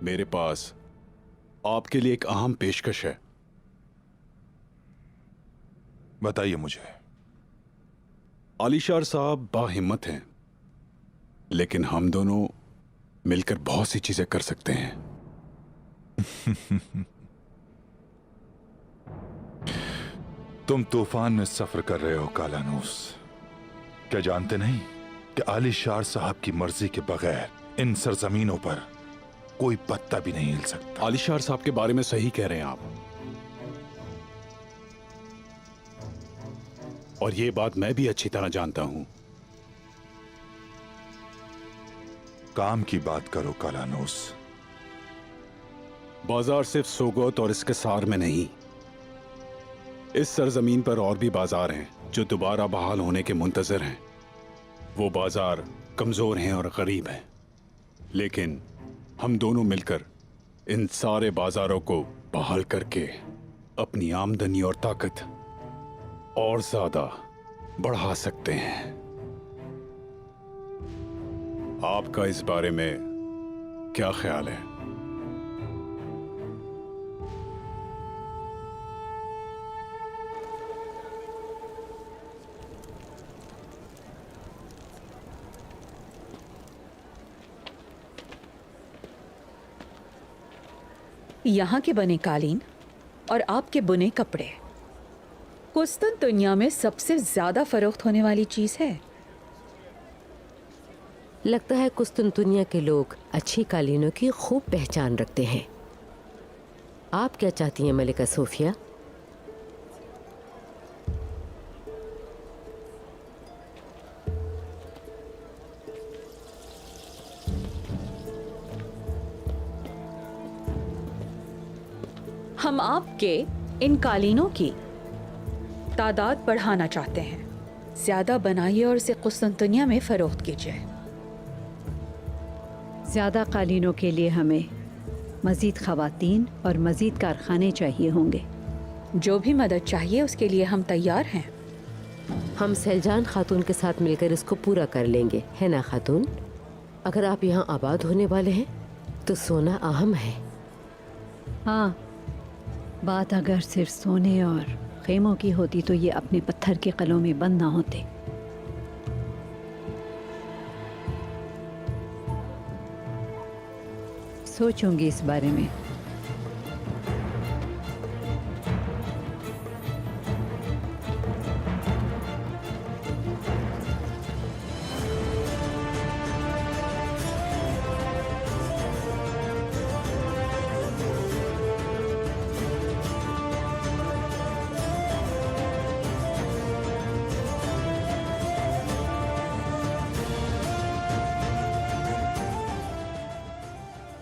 मेरे पास आपके लिए एक अहम पेशकश है। बताइए मुझे। आलिशार साहब बाहिम्मत हैं, लेकिन हम दोनों मिलकर बहुत सी चीजें कर सकते हैं। तुम तूफान में सफर कर रहे हो कालानूस। क्या जानते नहीं कि आलिशार साहब की मर्जी के बगैर इन सरजमीनों पर कोई पत्ता भी नहीं हिल सकता। आलिशार साहब के बारे में सही कह रहे हैं आप, और ये बात मैं भी अच्छी तरह जानता हूं। काम की बात करो कालानूस। बाजार सिर्फ सोगोत और इसके सार में नहीं, इस सरजमीन पर और भी बाजार हैं जो दोबारा बहाल होने के मुंतजर हैं। वो बाजार कमजोर हैं और गरीब हैं, लेकिन हम दोनों मिलकर इन सारे बाजारों को बहाल करके अपनी आमदनी और ताकत और ज्यादा बढ़ा सकते हैं। आपका इस बारे में क्या ख्याल है? यहाँ के बने कालीन और आपके बुने कपड़े कुस्तुनतुनिया में सबसे ज्यादा फरोख्त होने वाली चीज है। लगता है कुस्तुनतुनिया के लोग अच्छी कालीनों की खूब पहचान रखते हैं। आप क्या चाहती हैं मलिका सोफिया? हम आपके इन कालीनों की तादाद बढ़ाना चाहते हैं। ज्यादा बनाइए और इसे कुस्तुनतुनिया में फरोख्त कीजिए। ज़्यादा कालीनों के लिए हमें मज़ीद ख़वातीन और मज़ीद कारखाने चाहिए होंगे। जो भी मदद चाहिए उसके लिए हम तैयार हैं। हम सैलजान खातून के साथ मिलकर इसको पूरा कर लेंगे, है ना खातून? अगर आप यहाँ आबाद होने वाले हैं तो सोना अहम है। हाँ, बात अगर सिर्फ सोने और खेमों की होती तो ये अपने पत्थर के कलों में बंद ना होते। सोचूंगी इस बारे में।